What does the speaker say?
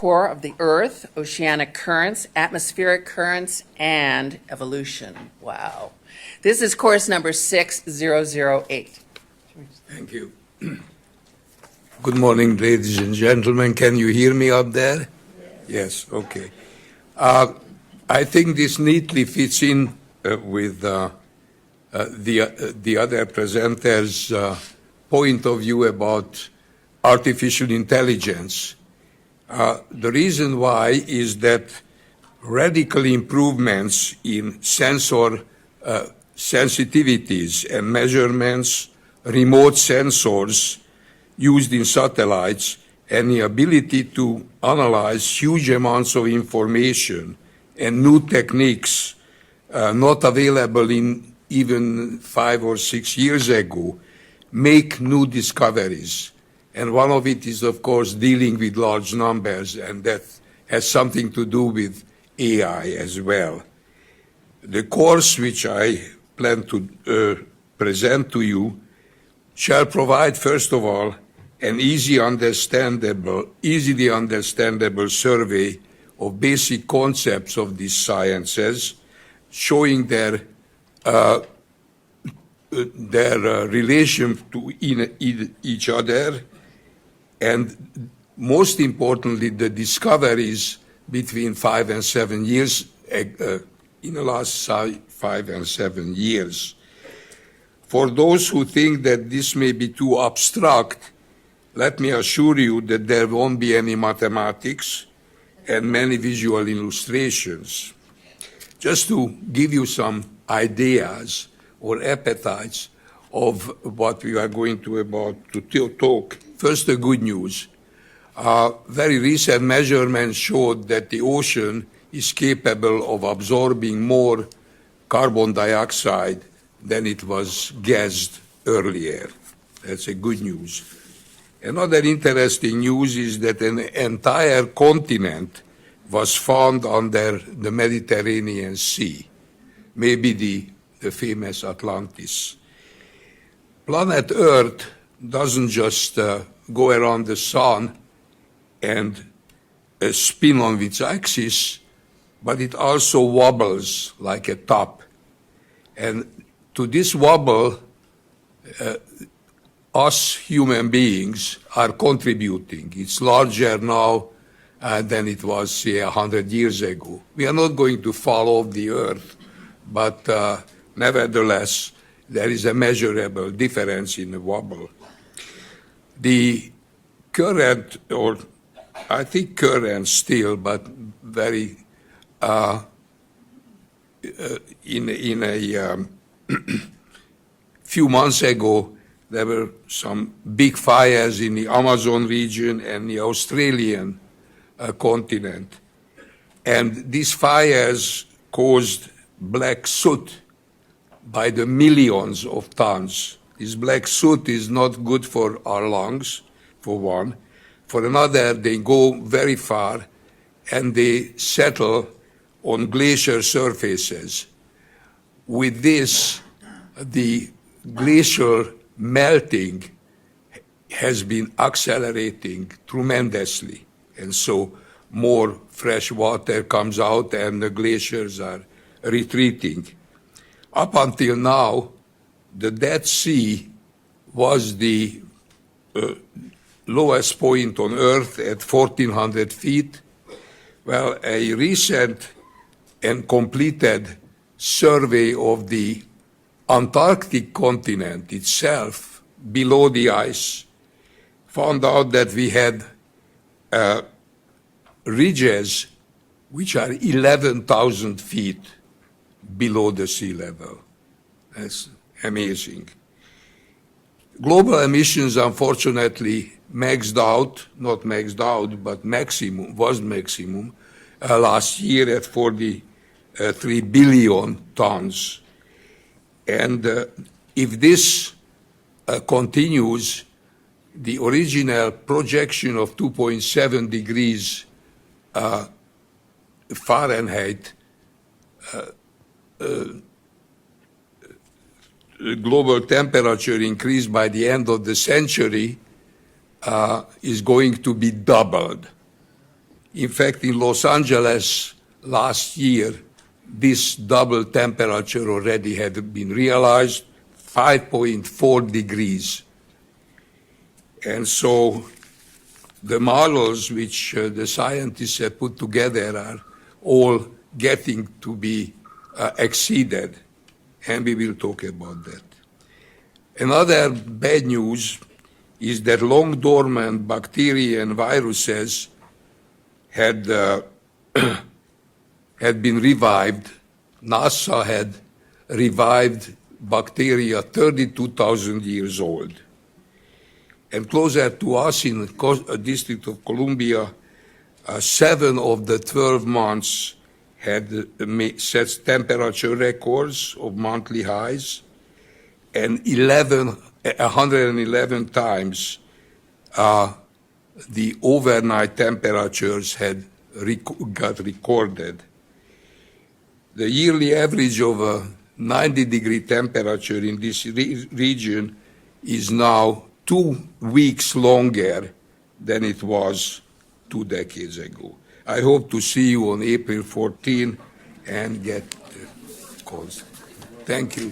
core of the Earth, oceanic currents, atmospheric currents, and evolution. Wow. This is course number 6008. Thank you. Good morning, ladies and gentlemen. Can you hear me up there? Yes, okay. I think this neatly fits in with the other presenters' point of view about artificial intelligence. The reason why is that radical improvements in sensor sensitivities and measurements, remote sensors used in satellites, and the ability to analyze huge amounts of information and new techniques not available in even 5 or 6 years ago make new discoveries. And one of it is, of course, dealing with large numbers, and that has something to do with AI as well. The course which I plan to present to you shall provide, first of all, an easily understandable survey of basic concepts of these sciences, showing their relation to each other, and most importantly, the discoveries between 5 and 7 years, in the last 5 and 7 years. For those who think that this may be too abstract, let me assure you that there won't be any mathematics and many visual illustrations. Just to give you some ideas or appetites of what we are going to talk. First, the good news. Very recent measurements showed that the ocean is capable of absorbing more carbon dioxide than it was guessed earlier. That's a good news. Another interesting news is that an entire continent was found under the Mediterranean Sea, maybe the famous Atlantis. Planet Earth doesn't just go around the sun and spin on its axis, but it also wobbles like a top. And to this wobble, us human beings are contributing. It's larger now than it was, say, 100 years ago. We are not going to fall off the Earth, but nevertheless, there is a measurable difference in the wobble. The current, or I think current still, but very in a few months ago, there were some big fires in the Amazon region and the Australian continent. And these fires caused black soot by the millions of tons. This black soot is not good for our lungs, for one. For another, they go very far and they settle on glacier surfaces. With this, the glacial melting has been accelerating tremendously. And so more fresh water comes out and the glaciers are retreating. Up until now, the Dead Sea was the lowest point on Earth at 1,400 feet. Well, a recent and completed survey of the Antarctic continent itself, below the ice, found out that we had ridges which are 11,000 feet below the sea level. That's amazing. Global emissions, unfortunately, maxed out, not maxed out, but was maximum last year at 43 billion tons. And if this continues, the original projection of 2.7 degrees Fahrenheit global temperature increase by the end of the century is going to be doubled. In fact, in Los Angeles last year, this double temperature already had been realized, 5.4 degrees. And so the models which the scientists have put together are all getting to be exceeded, and we will talk about that. Another bad news is that long dormant bacteria and viruses had been revived. NASA had revived bacteria 32,000 years old. And closer to us in the District of Columbia, 7 of the 12 months had set temperature records of monthly highs, and 111 times the overnight temperatures got recorded. The yearly average of a 90-degree temperature in this region is now 2 weeks longer than it was 2 decades ago. I hope to see you on April 14 and get calls. Thank you.